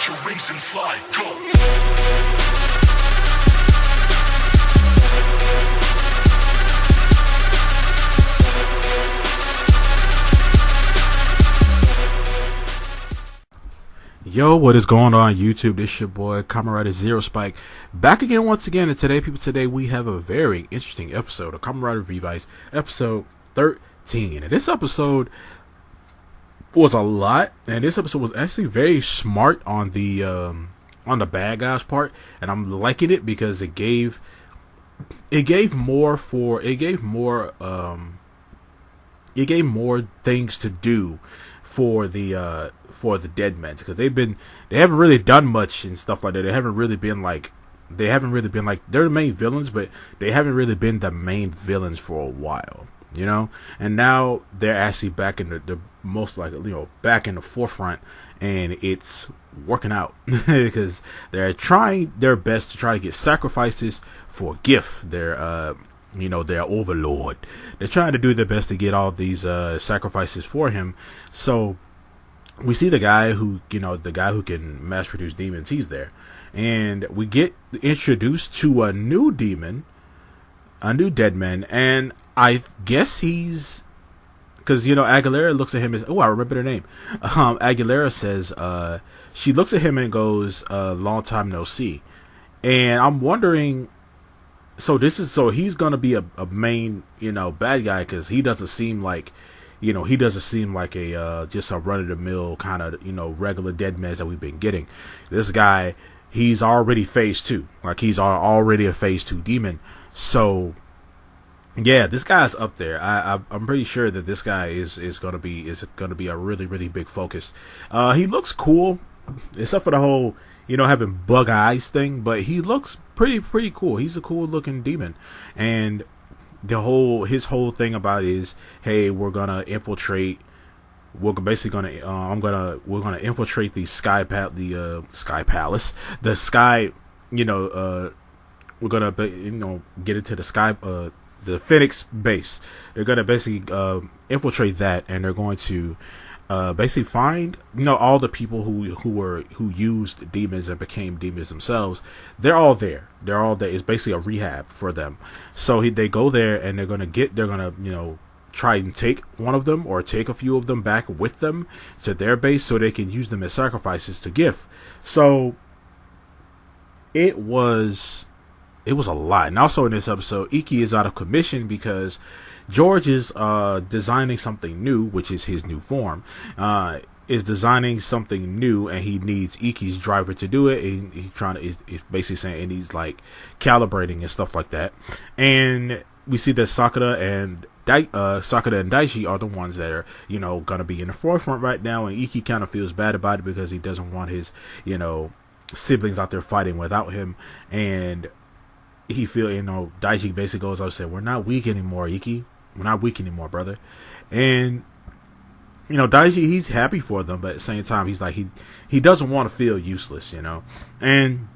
Spread your wings and fly, go! Yo, what is going on YouTube? This your boy Kamen Zero Spike back again once again, and today we have a very interesting episode of Kamen Revice, episode 13. And this episode was a lot, and this episode was actually very smart on the bad guys part, and I'm liking it because it gave more things to do for the dead men, because they haven't really done much and stuff like that. They haven't really been like they're the main villains, but they haven't really been the main villains for a while, you know. And now they're actually back in the most like, you know, back in the forefront, and it's working out because they're trying their best to try to get sacrifices for Gift, their overlord. They're trying to do their best to get all these sacrifices for him. So we see the guy who can mass produce demons. He's there, and we get introduced to a new demon, a new dead man, and I guess he's, because, you know, Aguilera looks at him as, I remember their name. Aguilera says, she looks at him and goes, "Long time no see," and I'm wondering. So he's gonna be a main, you know, bad guy, because he doesn't seem like a just a run of the mill kind of, you know, regular dead man that we've been getting. This guy, he's already phase 2, like he's already a phase 2 demon. So yeah, this guy's up there. I'm pretty sure that this guy is gonna be a really, really big focus. He looks cool, except for the whole, you know, having bug eyes thing, but he looks pretty cool. He's a cool looking demon, and his whole thing about it is, hey, we're gonna infiltrate the sky palace, the sky, you know, we're gonna, you know, get into the sky, the Phoenix base. They're gonna basically infiltrate that, and they're going to basically find, you know, all the people who used demons and became demons themselves. They're all there. It's basically a rehab for them. So they go there, and they're gonna you know, try and take one of them or take a few of them back with them to their base so they can use them as sacrifices to Gift. So it was a lot. And also in this episode, Iki is out of commission because George is designing something new, which is his new form. Is designing something new, and he needs Iki's driver to do it. And he's basically saying it needs like calibrating and stuff like that. And we see that Sakura and Daichi are the ones that are, you know, gonna be in the forefront right now. And Iki kind of feels bad about it because he doesn't want his, you know, siblings out there fighting without him. And he feel, you know, Daichi basically goes out and said, "We're not weak anymore, Iki. We're not weak anymore, brother." And, you know, Daichi, he's happy for them, but at the same time, he's like, he doesn't want to feel useless, you know. And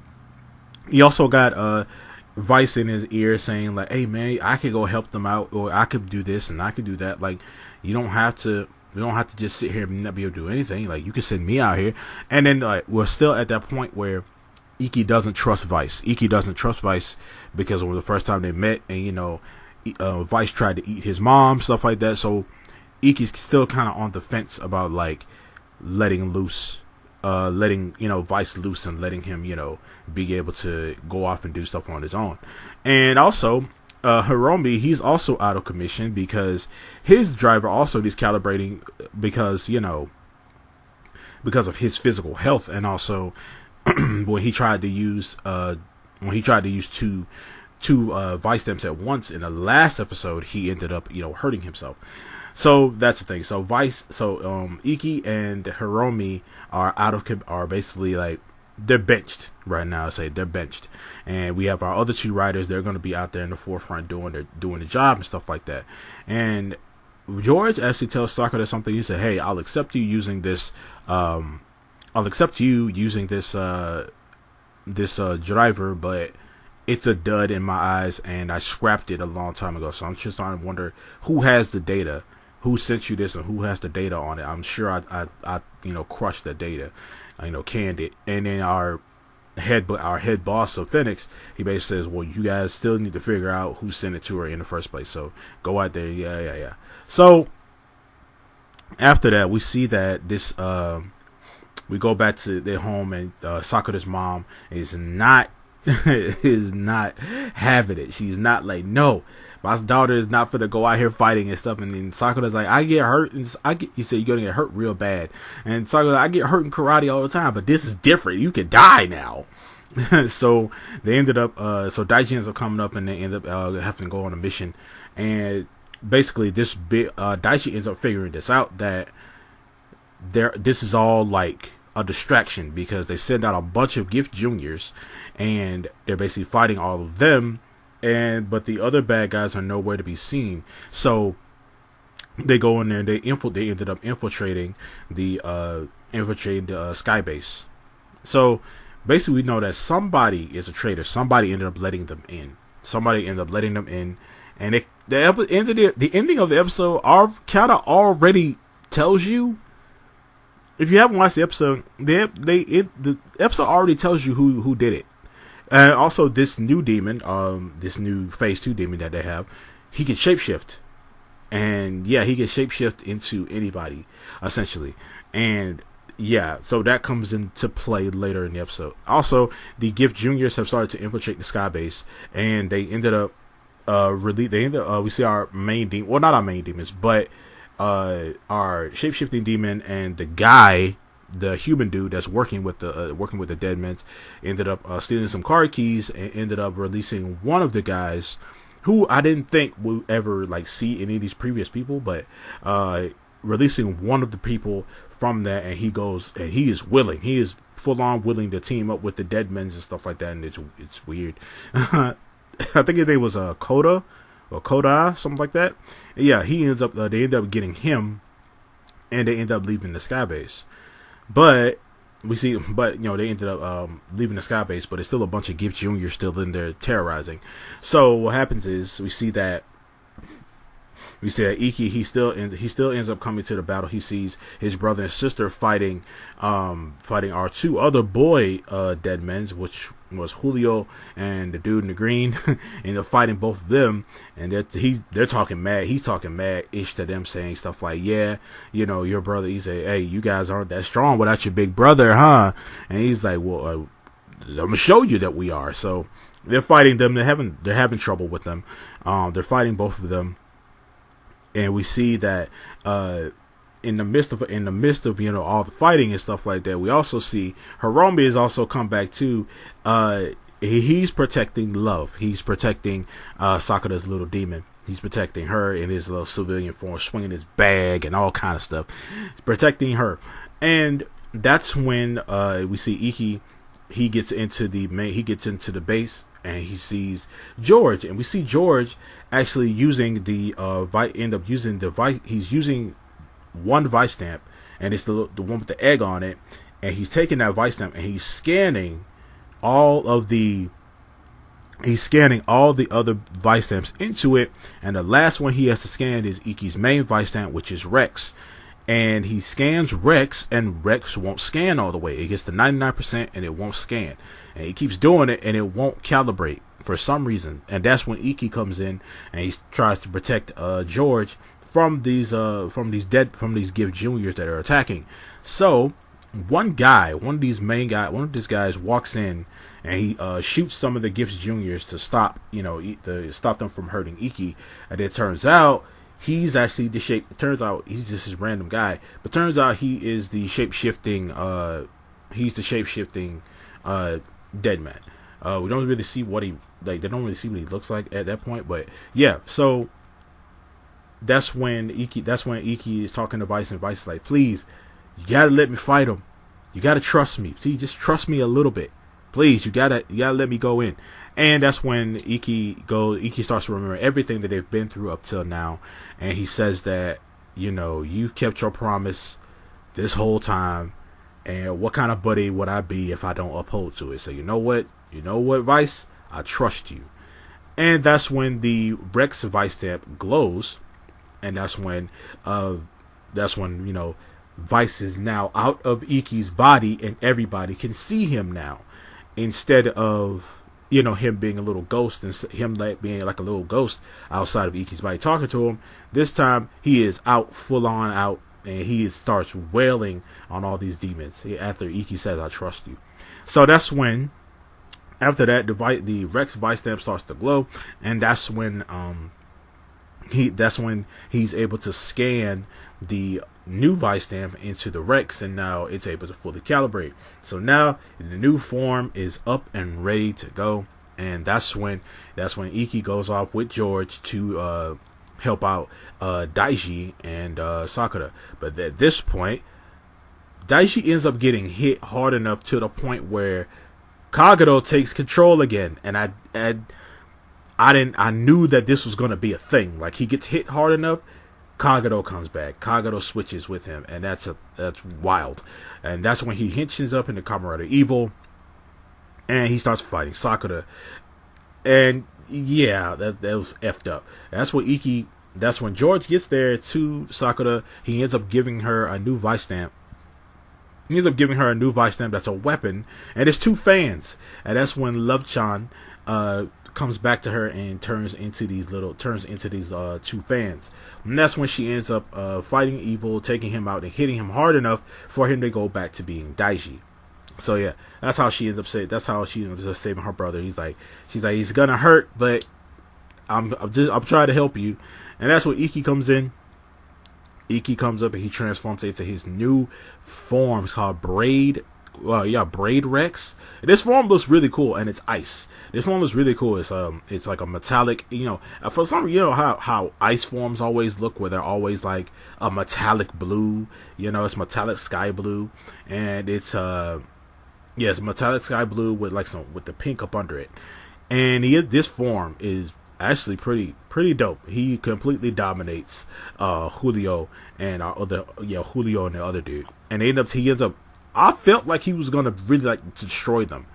he also got Vice in his ear saying like, "Hey man, I could go help them out, or I could do this and I could do that. Like, you don't have to just sit here and not be able to do anything. Like, you can send me out here." And then like, we're still at that point where Iki doesn't trust Vice. Iki doesn't trust Vice because it was the first time they met, and, you know, Vice tried to eat his mom, stuff like that. So Iki's still kind of on the fence about like letting you know, Vice loose and letting him, you know, be able to go off and do stuff on his own. And also Hiromi, he's also out of commission because his driver also needs calibrating because, you know, because of his physical health, and also when he tried to use two Vice stamps at once in the last episode, he ended up, you know, hurting himself. So that's the thing. So Iki and Hiromi are basically like, they're benched right now. They're benched, and we have our other two riders. They're going to be out there in the forefront doing the job and stuff like that. And George actually tells Sakura something. He said, "Hey, I'll accept you using this. This driver, but it's a dud in my eyes, and I scrapped it a long time ago. So I'm just trying to wonder who has the data, who sent you this and who has the data on it. I'm sure I crushed the data, canned it. And then our head boss of Phoenix, he basically says, well, you guys still need to figure out who sent it to her in the first place. So go out there. Yeah. So after that, we see that this, we go back to their home, and Sakura's mom is not is not having it. She's not like, no, my daughter is not for to go out here fighting and stuff. And then Sakura's like, I get hurt, and you said you're gonna get hurt real bad. And Sakura's like, I get hurt in karate all the time, but this is different. You could die now. So they ended up, so Daichi ends up coming up, and they end up having to go on a mission. And basically, this big Daichi ends up figuring this out, that this is all like a distraction, because they send out a bunch of gift juniors, and they're basically fighting all of them, but the other bad guys are nowhere to be seen. So they go in there, and they ended up infiltrating the sky base. So basically, we know that somebody is a traitor. Somebody ended up letting them in. And the ending of the episode kind of already tells you. If you haven't watched the episode, the episode already tells you who did it. And also, this new demon, this new phase 2 demon that they have, he can shapeshift. And yeah, he can shapeshift into anybody, essentially. And yeah, so that comes into play later in the episode. Also, the Gift Juniors have started to infiltrate the sky base, and they ended up we see our main demon, well, not our main demons, but our shapeshifting demon and the guy, the human dude that's working with the dead men, ended up stealing some card keys, and ended up releasing one of the guys who I didn't think would ever like see any of these previous people, but releasing one of the people from that, and he is full on willing to team up with the dead men and stuff like that, and it's weird. I think his name was Koda or Koda, something like that. Yeah, they end up getting him, and they end up leaving the sky base. But they ended up leaving the sky base, but it's still a bunch of Gift Juniors still in there terrorizing. So what happens is we see that Iki, he still ends up coming to the battle. He sees his brother and sister fighting our two other boy dead men, which was Julio and the dude in the green. And they're fighting both of them, and they're talking mad. He's talking mad-ish to them, saying stuff like, yeah, your brother. He say, hey, you guys aren't that strong without your big brother, huh? And he's like, well, I'm gonna show you that we are. So they're fighting them. They're having trouble with them. They're fighting both of them. And we see that in the midst of all the fighting and stuff like that, we also see Hiromi has also come back too. He's protecting Love. He's protecting Sakura's little demon. He's protecting her in his little civilian form, swinging his bag and all kind of stuff. He's protecting her, and that's when we see Iki. He gets into the base, and he sees George, and we see George actually using he's using one Vice stamp, and it's the one with the egg on it, and he's taking that Vice stamp and he's scanning all the other Vice stamps into it, and the last one he has to scan is Iki's main Vice stamp, which is Rex. And he scans Rex, and Rex won't scan all the way. It gets to 99% and it won't scan. And he keeps doing it, and it won't calibrate for some reason. And that's when Iki comes in, and he tries to protect George from these Gift Juniors that are attacking. So one of these guys walks in, and he shoots some of the Gift Juniors to stop them from hurting Iki. And it turns out he's actually turns out he's just this random guy, but turns out he is the shape-shifting dead man. We don't really see what they don't really see what he looks like at that point, but yeah, so that's when Iki is talking to Vice, and Vice is like, please, you gotta let me fight him. You gotta trust me. See, just trust me a little bit. Please, you gotta let me go in. And that's when Iki starts to remember everything that they've been through up till now. And he says that, you kept your promise this whole time. And what kind of buddy would I be if I don't uphold to it? So you know what, Vice? I trust you. And that's when the Rex Vice stamp glows. and that's when Vice is now out of Iki's body, and everybody can see him now, instead of him being a little ghost and him being like a little ghost outside of Iki's body talking to him. This time he is out, full on out, and he starts wailing on all these demons after Iki says, "I trust you." So that's when, after that, the Rex Vice stamp starts to glow, and that's when he's able to scan the new Vice stamp into the Rex, and now it's able to fully calibrate. So now the new form is up and ready to go, and that's when Iki goes off with George to help out Daiji and Sakura. But at this point, Daiji ends up getting hit hard enough to the point where Kagero takes control again, and I knew that this was going to be a thing. Like, he gets hit hard enough, Kagero comes back. Kagero switches with him, and that's wild. And that's when he hitches up into Kamen Evil, and he starts fighting Sakura. And yeah, that was effed up. That's when George gets there to Sakura. He ends up giving her a new Vice stamp. He ends up giving her a new Vice stamp that's a weapon, and it's 2 fans. And that's when Love-chan comes back to her and turns into these 2 fans. And that's when she ends up fighting Evil, taking him out and hitting him hard enough for him to go back to being Daiji. So yeah, that's how she ends up saving her brother. She's like, he's gonna hurt, but I'm trying to help you. And that's when Iki comes in. Iki comes up and he transforms into his new form. It's called Braid Rex. This form looks really cool, and it's ice. This form looks really cool. It's like a metallic, for some, how ice forms always look, where they're always like a metallic blue. It's metallic sky blue, and it's metallic sky blue with with the pink up under it. And this form is actually pretty dope. He completely dominates Julio and Julio and the other dude. And he ends up. I felt like he was gonna really destroy them,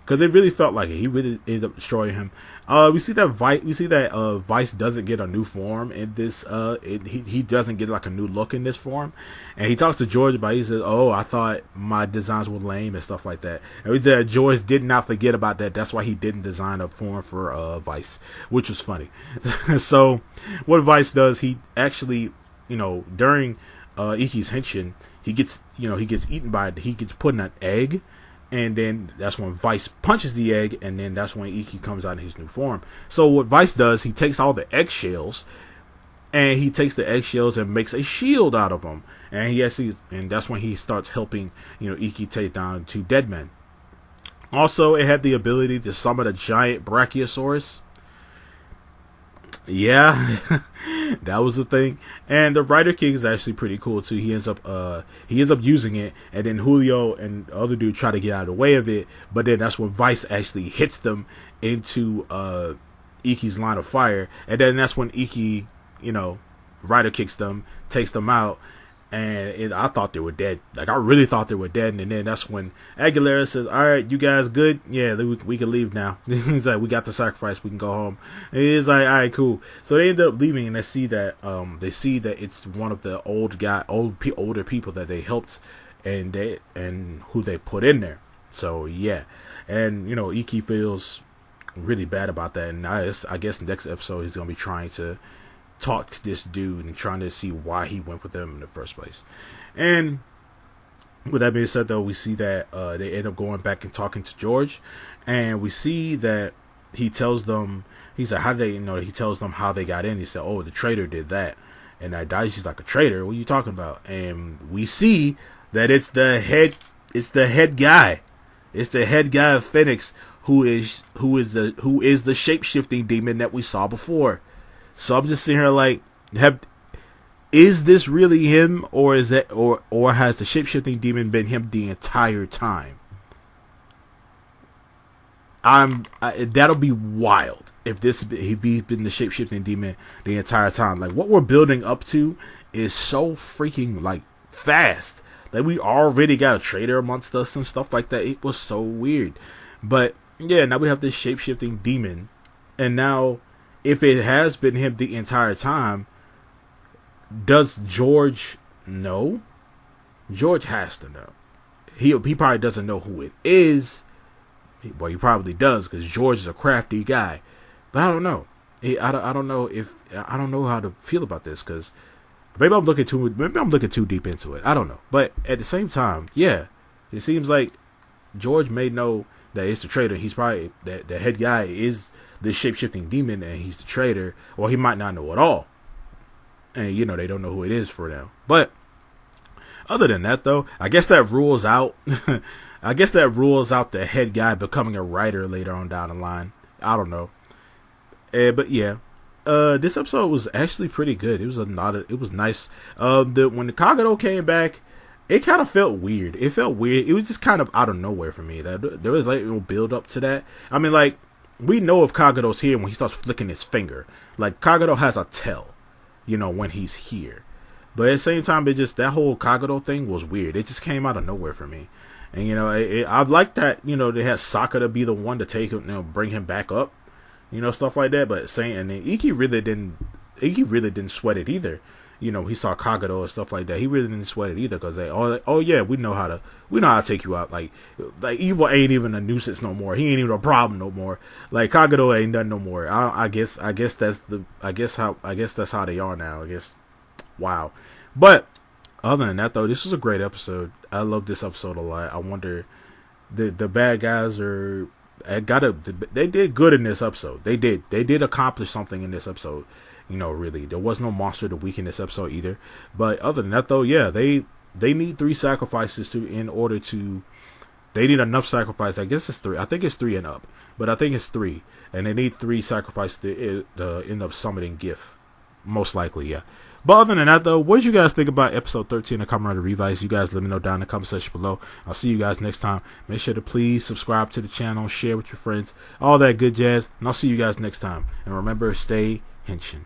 because it really felt like it. He really ended up destroying him. We see that Vice doesn't get a new form in this. He doesn't get a new look in this form, and he talks to George about it. He says, "Oh, I thought my designs were lame and stuff like that." And we said George did not forget about that. That's why he didn't design a form for Vice, which was funny. So what Vice does, he actually, during Iki's henshin, he gets put in an egg, and then that's when Vice punches the egg, and then that's when Iki comes out in his new form. So what Vice does, he takes all the eggshells, and and makes a shield out of them, and that's when he starts helping Iki take down 2 dead men. Also, it had the ability to summon a giant Brachiosaurus. Yeah, that was the thing. And the Rider King is actually pretty cool too. He ends up using it, and then Julio and the other dude try to get out of the way of it, but then that's when Vice actually hits them into Iki's line of fire, and then that's when Iki, Rider kicks them, takes them out, and I thought they were dead. I really thought they were dead. And then that's when Aguilera says, "All right, you guys good? Yeah, we can leave now." He's like, "We got the sacrifice. We can go home." And he's like, "All right, cool." So they end up leaving, and they see that it's one of the older people that they helped, and who they put in there. So yeah, and Iki feels really bad about that, and I guess next episode he's gonna be trying to talk to this dude and trying to see why he went with them in the first place. And with that being said, though, we see that they end up going back and talking to George, and we see that he tells them, he said, how did they, he tells them how they got in. He said, "Oh, the traitor did that." And Daiji's like, "A traitor? What are you talking about?" And we see that it's the head guy. It's the head guy of Phoenix, who is the shape-shifting demon that we saw before. So I'm just sitting here like, is this really him, or is that, or has the shape-shifting demon been him the entire time? That'll be wild if he's been the shape-shifting demon the entire time. Like, what we're building up to is so freaking fast. Like, we already got a traitor amongst us and stuff like that. It was so weird. But yeah, now we have this shape-shifting demon, and now, if it has been him the entire time, does George know? George has to know. He probably doesn't know who it is. Well, he probably does because George is a crafty guy. But I don't know. I don't know how to feel about this because maybe I'm looking too deep into it. I don't know. But at the same time, yeah, it seems like George may know that it's the traitor. He's probably the head guy is the shape-shifting demon, and he's the traitor. Or he might not know at all. And they don't know who it is for now. But other than that, though, I guess that rules out. I guess that rules out the head guy becoming a writer later on down the line. I don't know. But yeah, this episode was actually pretty good. It was nice. When the Kagero came back, it kind of felt weird. It felt weird. It was just kind of out of nowhere for me. That there was like no build up to that. I mean, like we know if Kagero's here when he starts flicking his finger. Like Kagero has a tell, when he's here. But at the same time, that whole Kagero thing was weird. It just came out of nowhere for me. And I like that. They had Sakura be the one to take him, bring him back up. Stuff like that. But and then Iki really didn't sweat it either. He saw Kagero and stuff like that. He really didn't sweat it either because oh yeah, we know how to take you out. Like Evil ain't even a nuisance no more. He ain't even a problem no more. Like Kagero ain't done no more. I guess that's how they are now. I guess. Wow. But other than that, though, this was a great episode. I love this episode a lot. I wonder, the bad guys they did good in this episode. They did accomplish something in this episode. Really, there was no monster to weaken this episode either. But other than that, though, yeah, they need 3 sacrifices they need enough sacrifice. I guess it's 3. I think it's 3 and up, but I think it's 3, and they need 3 sacrifices to end up summoning Gift. Most likely, yeah. But other than that, though, what did you guys think about episode 13 of Kamen Revice? You guys let me know down in the comment section below. I'll see you guys next time. Make sure to please subscribe to the channel, share with your friends, all that good jazz, and I'll see you guys next time. And remember, stay henshined.